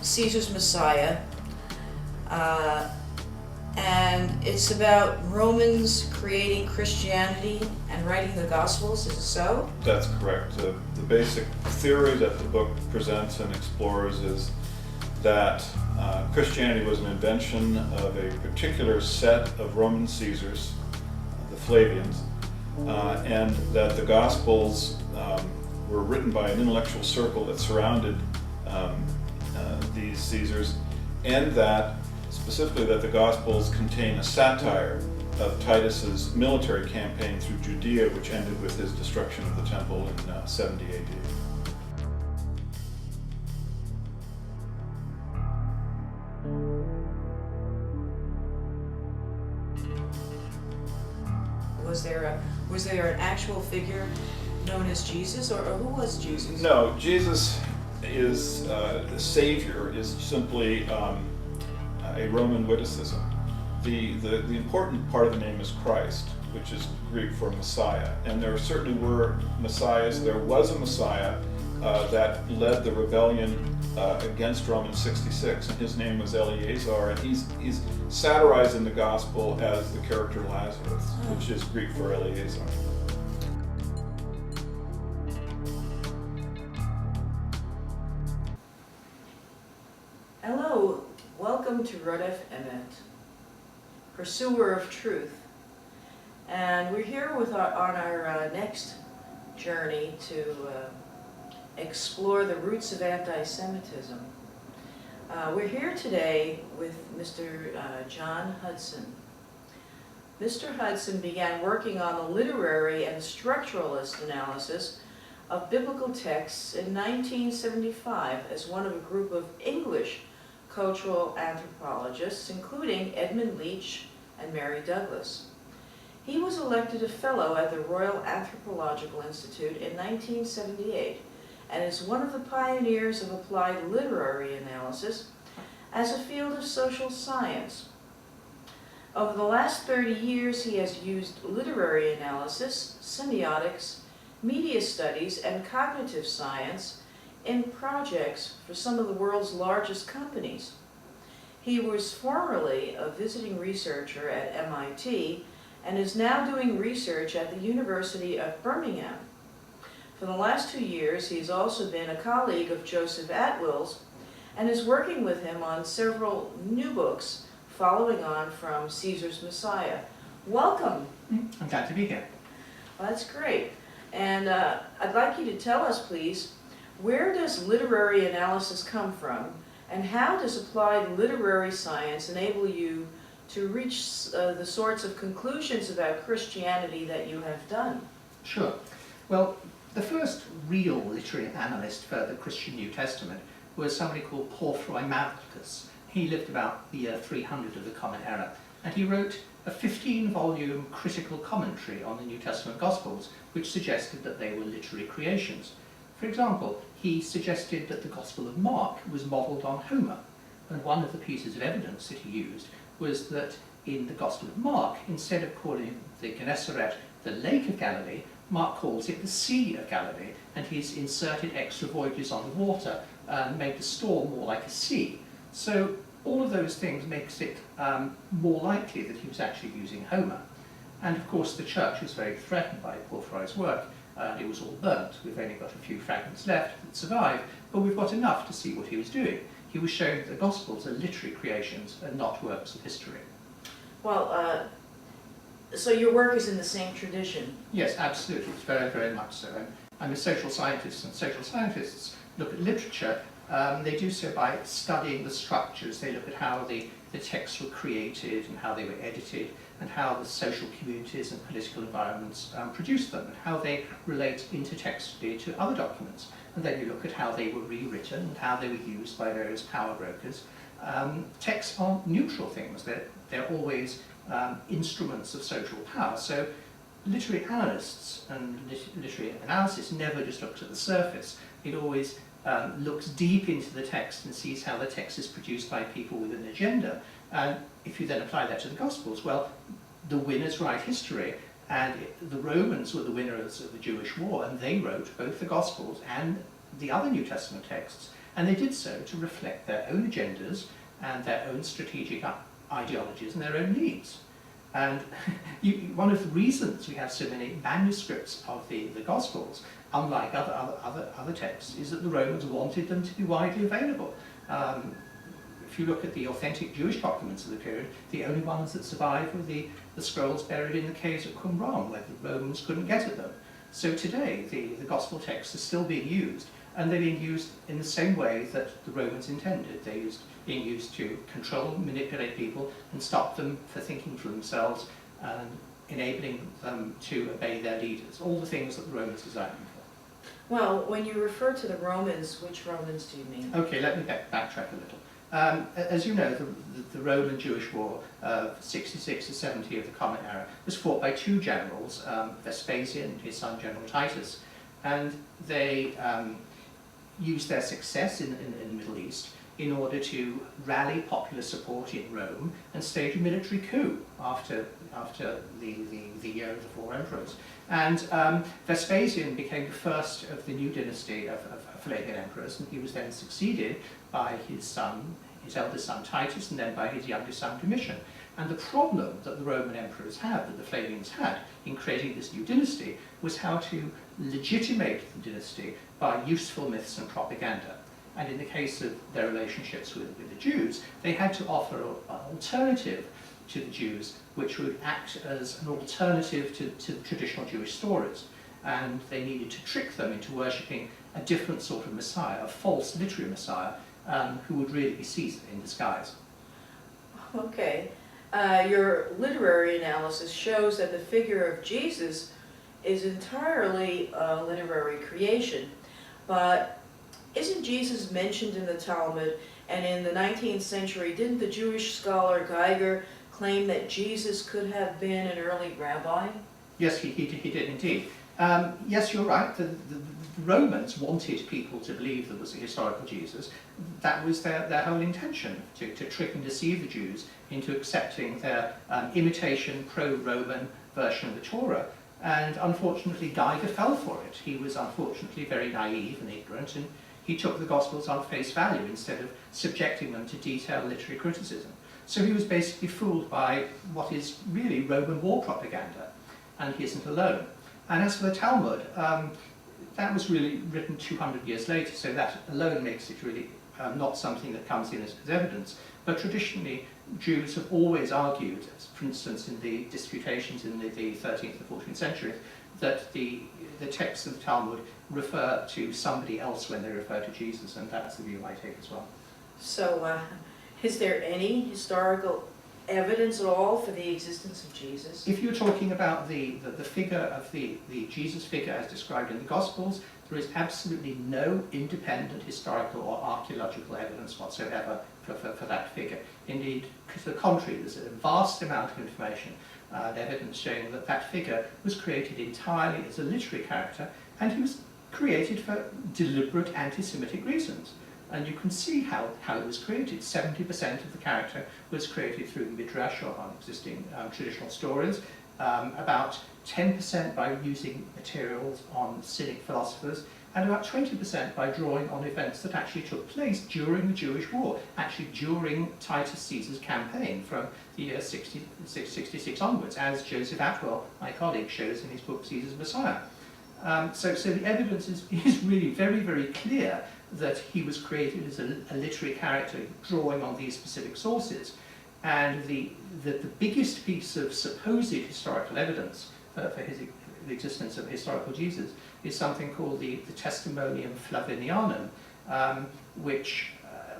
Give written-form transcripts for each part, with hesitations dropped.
Caesar's Messiah, and it's about Romans creating Christianity and writing the Gospels. Is it so? That's correct. The basic theory that the book presents and explores is that Christianity was an invention of a particular set of Roman Caesars, the Flavians, and that the Gospels were written by an intellectual circle that surrounded these Caesars, and that specifically that the Gospels contain a satire of Titus's military campaign through Judea, which ended with his destruction of the temple in 70 AD. Was there an actual figure known as Jesus, or who was Jesus? No, Jesus is the Savior is simply a Roman witticism. The important part of the name is Christ, which is Greek for Messiah, and there certainly were messiahs. There was a Messiah that led the rebellion against Rome in 66, and his name was Eleazar, and he's satirized in the Gospel as the character Lazarus, which is Greek for Eleazar. Hello, welcome to Rodeph Emet, pursuer of truth, and we're here on our next journey to explore the roots of anti-Semitism. We're here today with Mr. John Hudson. Mr. Hudson began working on the literary and structuralist analysis of biblical texts in 1975 as one of a group of English cultural anthropologists, including Edmund Leach and Mary Douglas. He was elected a fellow at the Royal Anthropological Institute in 1978 and is one of the pioneers of applied literary analysis as a field of social science. Over the last 30 years, he has used literary analysis, semiotics, media studies, and cognitive science in projects for some of the world's largest companies. He was formerly a visiting researcher at MIT and is now doing research at the University of Birmingham. For the last 2 years, he has also been a colleague of Joseph Atwill's and is working with him on several new books following on from Caesar's Messiah. Welcome. I'm glad to be here. Well, that's great. And I'd like you to tell us, please, where does literary analysis come from, and how does applied literary science enable you to reach the sorts of conclusions about Christianity that you have done? Sure. Well, the first real literary analyst for the Christian New Testament was somebody called Marcus. He lived about the year 300 of the Common Era, and he wrote a 15-volume critical commentary on the New Testament Gospels, which suggested that they were literary creations. For example, he suggested that the Gospel of Mark was modelled on Homer, and one of the pieces of evidence that he used was that in the Gospel of Mark, instead of calling the Gennesaret the Lake of Galilee, Mark calls it the Sea of Galilee, and he's inserted extra voyages on the water and made the storm more like a sea. So all of those things makes it more likely that he was actually using Homer. And of course the church was very threatened by Porphyry's work, and it was all burnt. We've only got a few fragments left that survive, but we've got enough to see what he was doing. He was showing that the Gospels are literary creations and not works of history. Well, so your work is in the same tradition? Yes, absolutely, very, very much so. I'm a social scientist, and social scientists look at literature. They do so by studying the structures. They look at how the texts were created and how they were edited, and how the social communities and political environments produced them, and how they relate intertextually to other documents. And then you look at how they were rewritten and how they were used by various power brokers. Texts aren't neutral things. They're always instruments of social power. So literary analysts and literary analysis never just looks at the surface. It always looks deep into the text and sees how the text is produced by people with an agenda. And if you then apply that to the Gospels, well, the winners write history, and the Romans were the winners of the Jewish war, and they wrote both the Gospels and the other New Testament texts. And they did so to reflect their own agendas and their own strategic ideologies and their own needs. And one of the reasons we have so many manuscripts of the Gospels, unlike other texts, is that the Romans wanted them to be widely available. If you look at the authentic Jewish documents of the period, the only ones that survive were the scrolls buried in the caves at Qumran, where the Romans couldn't get at them. So today, the Gospel texts are still being used, and they're being used in the same way that the Romans intended. They're being used to control, manipulate people, and stop them for thinking for themselves, and enabling them to obey their leaders. All the things that the Romans designed them for. Well, when you refer to the Romans, which Romans do you mean? Okay, let me backtrack a little. As you know, the Roman-Jewish War of 66 to 70 of the Common Era was fought by two generals, Vespasian and his son General Titus, and they used their success in the Middle East in order to rally popular support in Rome and stage a military coup after the year of the four emperors. And Vespasian became the first of the new dynasty of Flavian emperors, and he was then succeeded by his eldest son Titus, and then by his youngest son Domitian. And the problem that the Roman emperors had, that the Flavians had, in creating this new dynasty, was how to legitimate the dynasty by useful myths and propaganda. And in the case of their relationships with the Jews, they had to offer an alternative to the Jews, which would act as an alternative to the traditional Jewish stories. And they needed to trick them into worshipping a different sort of Messiah, a false literary Messiah, who would really be Caesar in disguise. Okay. Your literary analysis shows that the figure of Jesus is entirely a literary creation, but isn't Jesus mentioned in the Talmud? And in the 19th century, didn't the Jewish scholar Geiger claim that Jesus could have been an early rabbi? Yes, he did indeed. Yes, you're right. The Romans wanted people to believe there was a historical Jesus. That was their whole intention, to trick and deceive the Jews into accepting their imitation, pro-Roman version of the Torah. And unfortunately, Geiger fell for it. He was unfortunately very naive and ignorant, and he took the Gospels on face value instead of subjecting them to detailed literary criticism. So he was basically fooled by what is really Roman war propaganda, and he isn't alone. And as for the Talmud, that was really written 200 years later, so that alone makes it really not something that comes in as evidence. But traditionally, Jews have always argued, for instance in the disputations in the 13th and 14th centuries, that the texts of the Talmud refer to somebody else when they refer to Jesus, and that's the view I take as well. So, is there any historical evidence at all for the existence of Jesus? If you're talking about the figure of the Jesus figure as described in the Gospels, there is absolutely no independent historical or archaeological evidence whatsoever for that figure. Indeed, to the contrary, there's a vast amount of information and evidence showing that that figure was created entirely as a literary character, and he was created for deliberate anti-Semitic reasons. And you can see how it was created. 70% of the character was created through the Midrash or on existing traditional stories, about 10% by using materials on Cynic philosophers, and about 20% by drawing on events that actually took place during the Jewish War, actually during Titus Caesar's campaign from the year 66 onwards, as Joseph Atwill, my colleague, shows in his book Caesar's Messiah. So the evidence is really very, very clear that he was created as a literary character drawing on these specific sources. And the biggest piece of supposed historical evidence for the existence of historical Jesus is something called the Testimonium Flavinianum, which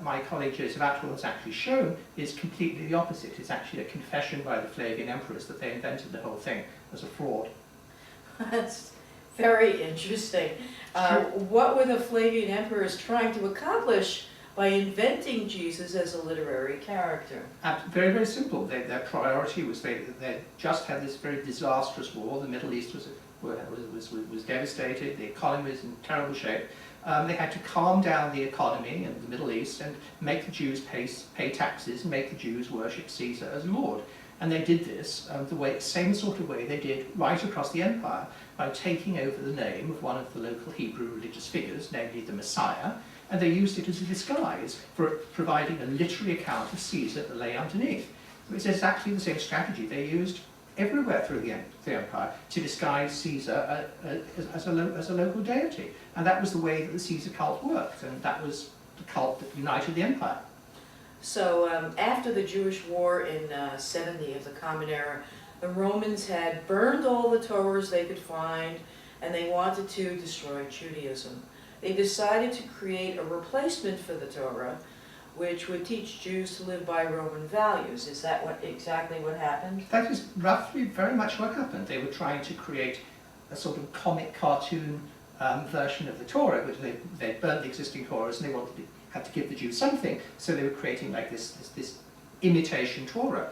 my colleague Joseph Atwill has actually shown is completely the opposite. It's actually a confession by the Flavian emperors that they invented the whole thing as a fraud. That's very interesting. What were the Flavian emperors trying to accomplish by inventing Jesus as a literary character? Very, very simple. Their priority was they just had this very disastrous war. The Middle East was devastated. The economy was in terrible shape. They had to calm down the economy in the Middle East and make the Jews pay taxes and make the Jews worship Caesar as Lord. And they did this same sort of way they did right across the empire, by taking over the name of one of the local Hebrew religious figures, namely the Messiah, and they used it as a disguise for providing a literary account of Caesar that lay underneath. It's exactly the same strategy they used everywhere through the empire to disguise Caesar as a local deity. And that was the way that the Caesar cult worked, and that was the cult that united the empire. So after the Jewish war in 70 of the Common Era, the Romans had burned all the Torahs they could find, and they wanted to destroy Judaism. They decided to create a replacement for the Torah, which would teach Jews to live by Roman values. Is that exactly what happened? That is roughly very much what happened. They were trying to create a sort of comic cartoon version of the Torah, which they'd burnt the existing Torahs, and they had to give the Jews something, so they were creating like this imitation Torah.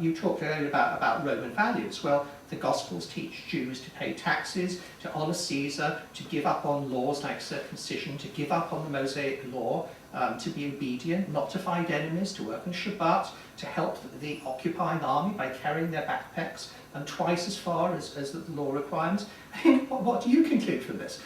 You talked earlier about Roman values. Well, the Gospels teach Jews to pay taxes, to honour Caesar, to give up on laws like circumcision, to give up on the Mosaic law, to be obedient, not to fight enemies, to work on Shabbat, to help the occupying army by carrying their backpacks, and twice as far as the law requires. What do you conclude from this?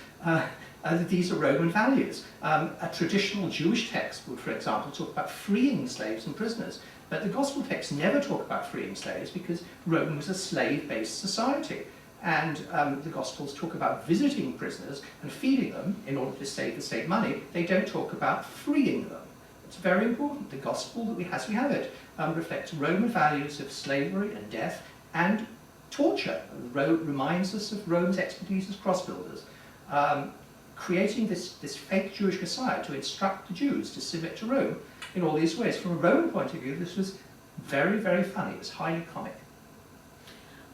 These are Roman values. A traditional Jewish text would, for example, talk about freeing slaves and prisoners, but the Gospel texts never talk about freeing slaves because Rome was a slave-based society. And the Gospels talk about visiting prisoners and feeding them in order to save the state money. They don't talk about freeing them. It's very important. The Gospel that we have it reflects Roman values of slavery and death and torture. Reminds us of Rome's expertise as cross-builders. Creating this fake Jewish Messiah to instruct the Jews to submit to Rome in all these ways. From a Roman point of view, this was very, very funny. It was highly comic.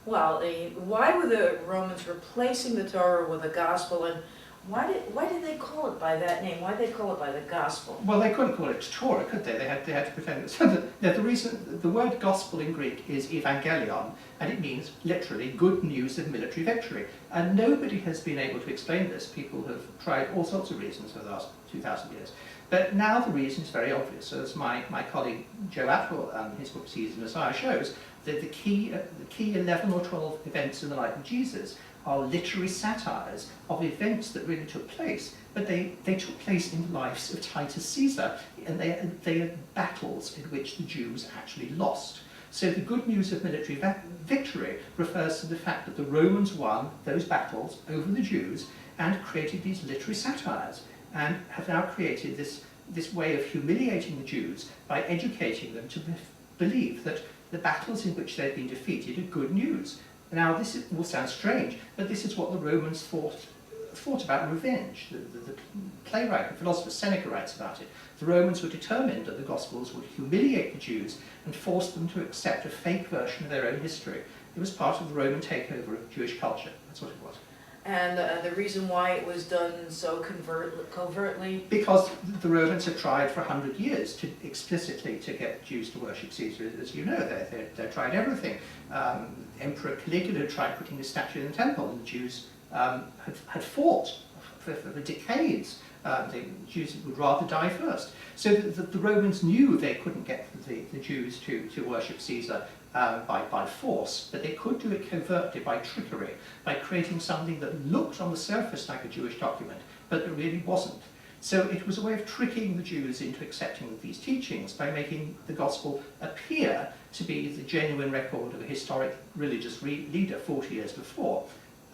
Well, why were the Romans replacing the Torah with a gospel, and why did they call it by that name? Why did they call it by the gospel? Well, they couldn't call it Torah, could they? They had to pretend. So the word gospel in Greek is evangelion, and it means literally good news of military victory. And nobody has been able to explain this. People have tried all sorts of reasons for the last 2,000 years. But now the reason is very obvious. As my colleague Joe Atwill, his book Caesar Messiah, shows, that the key 11 or 12 events in the life of Jesus are literary satires of events that really took place, but they took place in the lives of Titus Caesar, and they are battles in which the Jews actually lost. So the good news of military victory refers to the fact that the Romans won those battles over the Jews and created these literary satires, and have now created this way of humiliating the Jews by educating them to believe that the battles in which they've been defeated are good news. Now, this will sound strange, but this is what the Romans thought about revenge. The playwright and philosopher Seneca writes about it. The Romans were determined that the Gospels would humiliate the Jews and force them to accept a fake version of their own history. It was part of the Roman takeover of Jewish culture. That's what it was. And the reason why it was done so covertly? Because the Romans had tried for 100 years to explicitly to get Jews to worship Caesar. As you know, they tried everything. Emperor Caligula had tried putting a statue in the temple, and the Jews had fought for decades. The Jews would rather die first. So the Romans knew they couldn't get the Jews to worship Caesar by force, but they could do it covertly by trickery, by creating something that looked on the surface like a Jewish document, but it really wasn't. So it was a way of tricking the Jews into accepting these teachings by making the Gospel appear to be the genuine record of a historic religious leader 40 years before.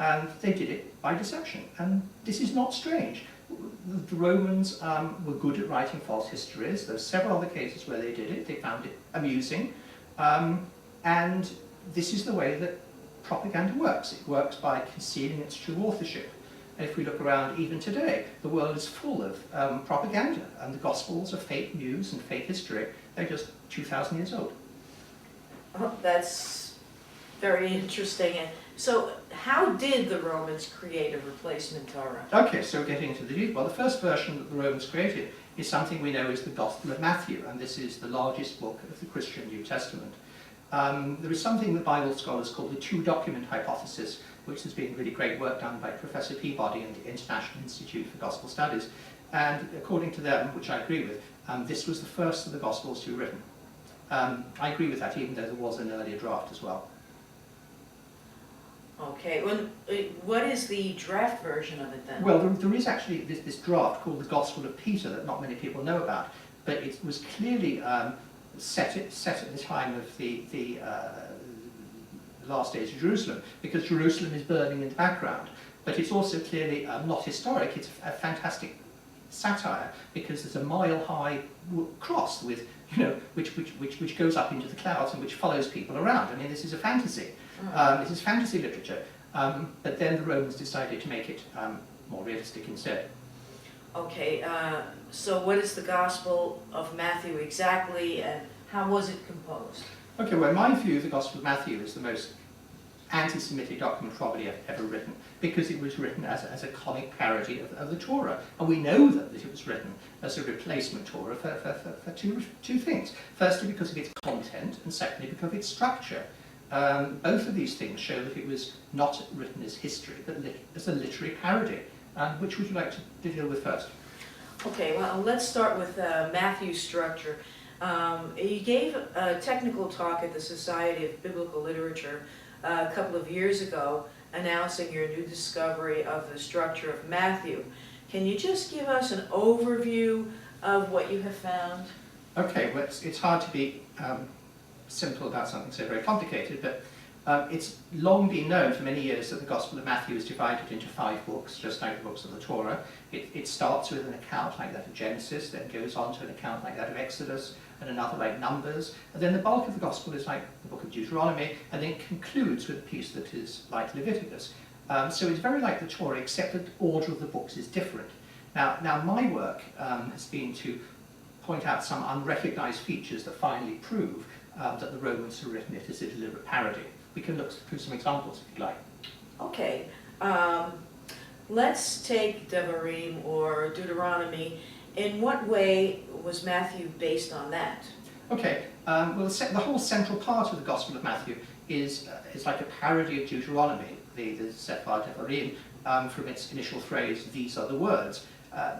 And they did it by deception. And this is not strange. The Romans were good at writing false histories. There are several other cases where they did it. They found it amusing. And this is the way that propaganda works. It works by concealing its true authorship. And if we look around even today, the world is full of propaganda, and the Gospels are fake news and fake history. They're just 2,000 years old. Oh, that's very interesting. So how did the Romans create a replacement Torah? Okay, so getting into the detail. Well, the first version that the Romans created is something we know as the Gospel of Matthew, and this is the largest book of the Christian New Testament. There is something that Bible scholars call the two-document hypothesis, which has been really great work done by Professor Peabody and the International Institute for Gospel Studies. And according to them, which I agree with, this was the first of the Gospels to be written. I agree with that, even though there was an earlier draft as well. Okay, what is the draft version of it then? Well, there is actually this draft called the Gospel of Peter that not many people know about, but it was clearly set at the time of the last days of Jerusalem, because Jerusalem is burning in the background. But it's also clearly not historic. It's a fantastic satire, because there's a mile-high cross with, which goes up into the clouds and which follows people around. I mean, this is a fantasy. This is fantasy literature. But then the Romans decided to make it more realistic instead. Okay, so what is the Gospel of Matthew exactly, and how was it composed? Okay, well, in my view, the Gospel of Matthew is the most anti-Semitic document probably ever written, because it was written as a comic parody of the Torah. And we know that it was written as a replacement Torah for two things. Firstly, because of its content, and secondly, because of its structure. Both of these things show that it was not written as history, but as a literary parody. Which would you like to deal with first? Okay, well, let's start with Matthew's structure. You gave a technical talk at the Society of Biblical Literature a couple of years ago, announcing your new discovery of the structure of Matthew. Can you just give us an overview of what you have found? Okay, well, it's hard to be simple about something so very complicated, but it's long been known for many years that the Gospel of Matthew is divided into 5 books, just like the books of the Torah. It starts with an account like that of Genesis, then goes on to an account like that of Exodus, and another like Numbers, and then the bulk of the Gospel is like the book of Deuteronomy, and then concludes with a piece that is like Leviticus. So it's very like the Torah, except that the order of the books is different. Now my work has been to point out some unrecognized features that finally prove that the Romans have written it as a deliberate parody. We can look through some examples if you'd like. Okay, let's take Devarim or Deuteronomy. In what way was Matthew based on that? Okay, well the whole central part of the Gospel of Matthew is like a parody of Deuteronomy, the Sefer Devarim, from its initial phrase, "These are the words."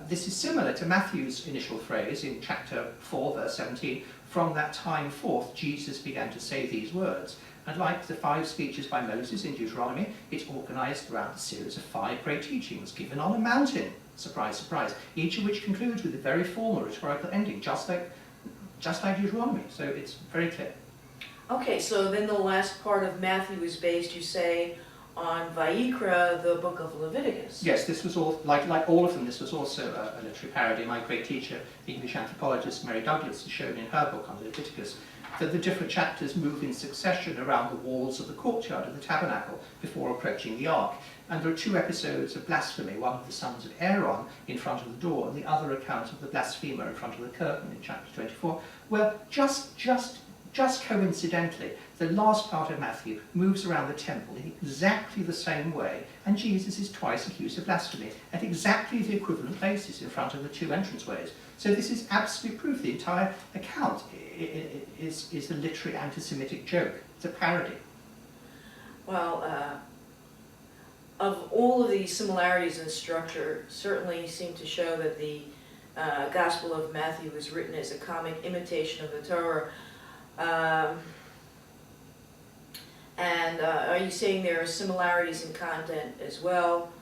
This is similar to Matthew's initial phrase in chapter 4, verse 17, "From that time forth Jesus began to say these words." And like the 5 speeches by Moses in Deuteronomy, it's organised around a series of 5 great teachings given on a mountain. Surprise, surprise. Each of which concludes with a very formal rhetorical ending, just like Deuteronomy. So it's very clear. Okay, so then the last part of Matthew is based, you say, on Vayikra, the book of Leviticus. Yes, this was all, like all of them, this was also a literary parody. My great teacher, English anthropologist Mary Douglas, has shown in her book on Leviticus that the different chapters move in succession around the walls of the courtyard of the tabernacle before approaching the ark. And there are 2 episodes of blasphemy, one of the sons of Aaron in front of the door, and the other account of the blasphemer in front of the curtain in chapter 24. Well, just coincidentally, the last part of Matthew moves around the temple in exactly the same way, and Jesus is twice accused of blasphemy at exactly the equivalent places in front of the 2 entranceways. So this is absolute proof. The entire account is a literary anti-Semitic joke. It's a parody. Well, of all of these similarities in structure, certainly seem to show that the Gospel of Matthew was written as a comic imitation of the Torah. And are you saying there are similarities in content as well?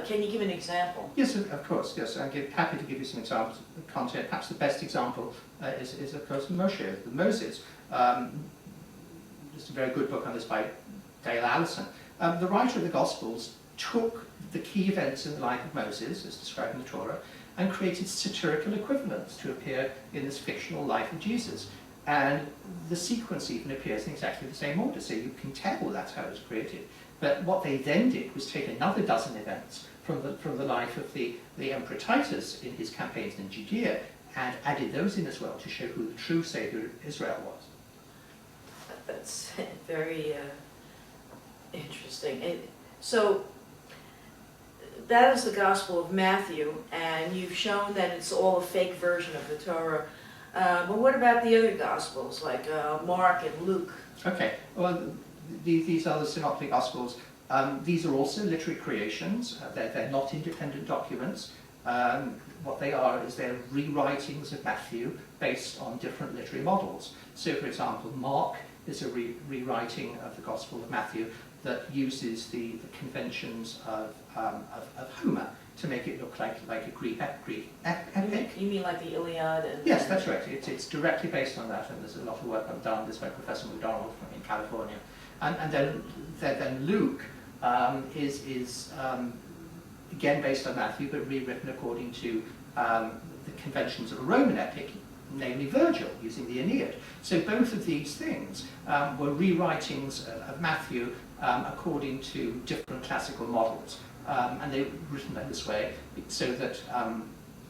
Can you give an example? Yes, of course, yes. I'm happy to give you some examples of content. Perhaps the best example is of course, Moses. Just a very good book on this by Dale Allison. The writer of the Gospels took the key events in the life of Moses, as described in the Torah, and created satirical equivalents to appear in this fictional life of Jesus. And the sequence even appears in exactly the same order, so you can tell that's how it was created. But what they then did was take another dozen events from the life of the Emperor Titus in his campaigns in Judea, and added those in as well to show who the true Saviour of Israel was. That's very interesting. So that is the Gospel of Matthew, and you've shown that it's all a fake version of the Torah. But what about the other Gospels, like Mark and Luke? Okay, well, these are the Synoptic Gospels. These are also literary creations. They're not independent documents. What they are is they're rewritings of Matthew based on different literary models. So, for example, Mark is a rewriting of the Gospel of Matthew that uses the conventions of Homer to make it look like a Greek epic. You mean like the Iliad? And Yes, that's right. It's directly based on that, and there's a lot of work done this by Professor McDonald in California. And then Luke is again based on Matthew, but rewritten according to the conventions of a Roman epic, namely Virgil, using the Aeneid. So both of these things were rewritings of Matthew according to different classical models. And they were written in this way so that,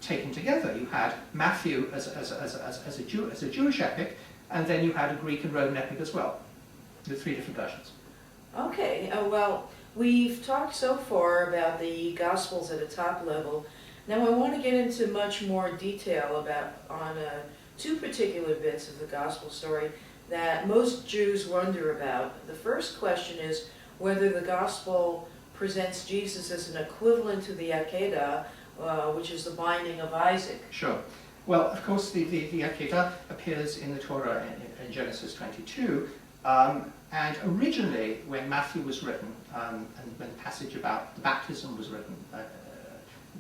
taken together, you had Matthew as a Jewish epic, and then you had a Greek and Roman epic as well, with 3 different versions. Okay, well, we've talked so far about the Gospels at a top level. Now I want to get into much more detail on 2 particular bits of the Gospel story that most Jews wonder about. The first question is whether the Gospel presents Jesus as an equivalent to the Akedah, which is the binding of Isaac. Sure. Well, of course, the Akedah appears in the Torah in Genesis 22, and originally, when Matthew was written, and when the passage about the baptism was written,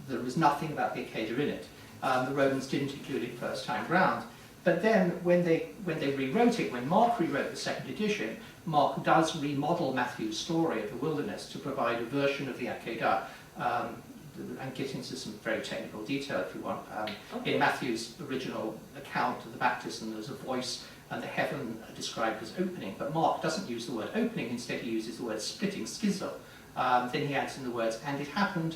there was nothing about the Akedah in it. The Romans didn't include it first time round. But then, when they rewrote it, when Mark rewrote the 2nd edition, Mark does remodel Matthew's story of the wilderness to provide a version of the Akedah, and get into some very technical detail if you want. Okay. In Matthew's original account of the baptism, there's a voice and the heaven are described as opening, but Mark doesn't use the word opening, instead he uses the word splitting, schizo. Then he adds in the words, and it happened,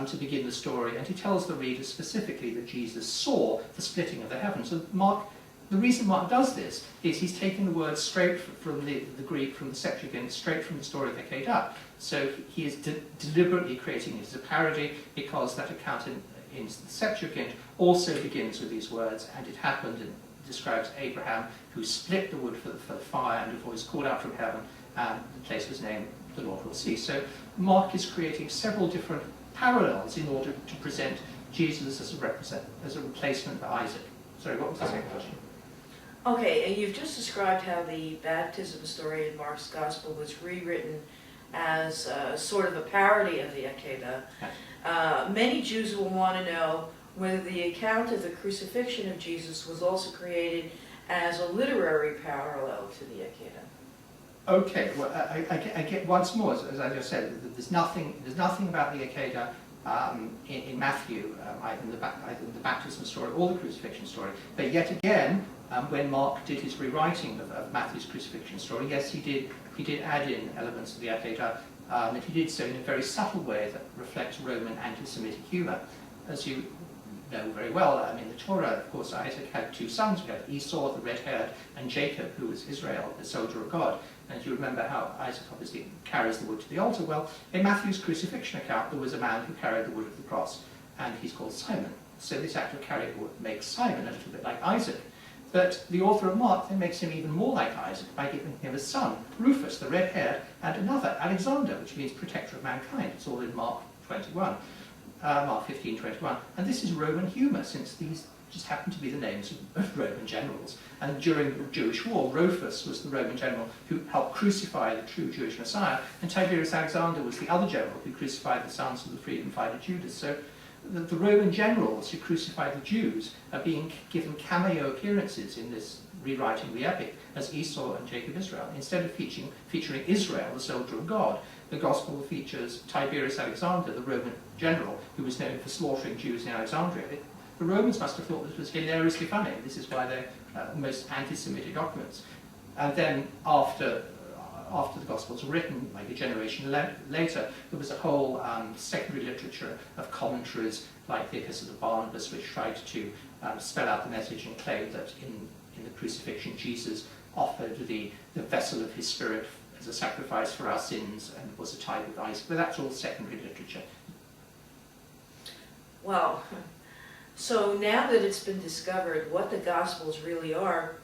to begin the story, and he tells the reader specifically that Jesus saw the splitting of the heavens. And the reason Mark does this is he's taken the words straight from the Greek, from the Septuagint, straight from the story of the Akedah. So he is deliberately creating it as a parody, because that account in the Septuagint also begins with these words, and it happened, and describes Abraham who split the wood for the fire, and a voice called out from heaven, and the place was named The Lord Will See. So Mark is creating several different parallels in order to present Jesus as a replacement for Isaac. Sorry, what was the second question? Okay, and you've just described how the baptism story in Mark's Gospel was rewritten as sort of a parody of the Akedah. Many Jews will want to know whether the account of the crucifixion of Jesus was also created as a literary parallel to the Akedah. Okay, well, I get once more, as I just said, there's nothing about the Akedah in Matthew, either in the baptism story or the crucifixion story. But yet again, when Mark did his rewriting of Matthew's crucifixion story, yes, he did add in elements of the Akedah, and he did so in a very subtle way that reflects Roman anti-Semitic humour. As you know very well, in the Torah, of course, Isaac had 2 sons. We had Esau, the red-haired, and Jacob, who was Israel, the soldier of God. And you remember how Isaac obviously carries the wood to the altar. Well, in Matthew's crucifixion account, there was a man who carried the wood of the cross, and he's called Simon. So this act of carrying wood makes Simon a little bit like Isaac. But the author of Mark then makes him even more like Isaac by giving him a son, Rufus, the red-haired, and another, Alexander, which means protector of mankind. It's all in Mark 21. Mark 15:21, and this is Roman humour, since these just happen to be the names of Roman generals. And during the Jewish War, Rufus was the Roman general who helped crucify the true Jewish Messiah, and Tiberius Alexander was the other general who crucified the sons of the freedom fighter Judas. So the Roman generals who crucified the Jews are being given cameo appearances in this rewriting the epic as Esau and Jacob Israel. Instead of featuring Israel, the soldier of God, the Gospel features Tiberius Alexander, the Roman general, who was known for slaughtering Jews in Alexandria. The Romans must have thought this was hilariously funny. This is why they're the most anti-Semitic documents. And then after the Gospels were written, like a generation later, there was a whole secondary literature of commentaries, like the Epistle of Barnabas, which tried to spell out the message and claim that in the crucifixion, Jesus offered the vessel of his spirit as a sacrifice for our sins and was a type of Isaac. But that's all secondary literature. Well, so now that it's been discovered what the Gospels really are,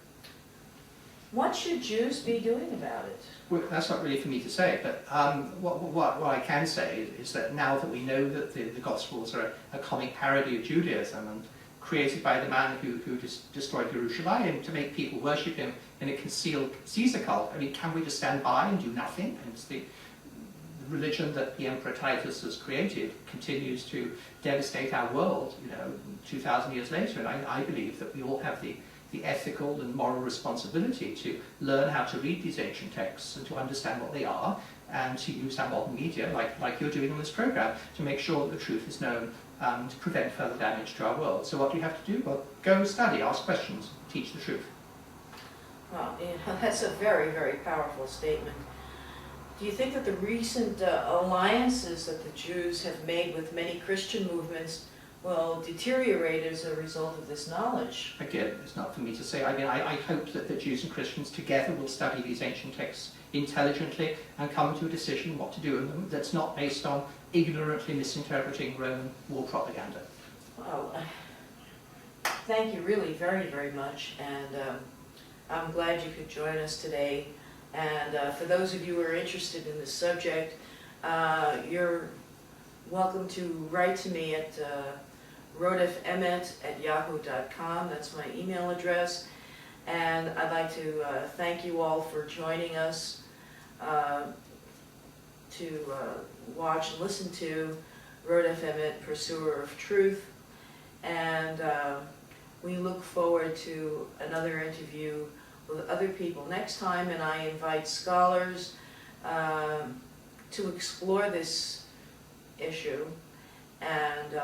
what should Jews be doing about it? Well, that's not really for me to say, but what I can say is that now that we know that the Gospels are a comic parody of Judaism, and of created by the man who destroyed Jerusalem to make people worship him in a concealed Caesar cult. I mean, can we just stand by and do nothing? And it's the religion that the Emperor Titus has created continues to devastate our world, 2,000 years later. And I believe that we all have the ethical and moral responsibility to learn how to read these ancient texts and to understand what they are, and to use our modern media, like you're doing on this program, to make sure that the truth is known to prevent further damage to our world. So what do you have to do? Well, go study, ask questions, teach the truth. Well, that's a very, very powerful statement. Do you think that the recent alliances that the Jews have made with many Christian movements will deteriorate as a result of this knowledge? Again, it's not for me to say. I mean, I hope that the Jews and Christians together will study these ancient texts intelligently and come to a decision what to do with them that's not based on ignorantly misinterpreting Roman war propaganda. Well, thank you really very, very much, and I'm glad you could join us today. And for those of you who are interested in this subject, you're welcome to write to me at Rodeph Emet at yahoo.com. That's my email address. And I'd like to thank you all for joining us to watch and listen to Rodeph Emet, Pursuer of Truth. And we look forward to another interview with other people next time, and I invite scholars to explore this issue and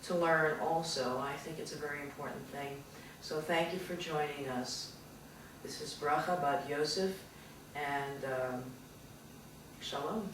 to learn also. I think it's a very important thing. So thank you for joining us. This is Bracha bat Yosef, and Shalom.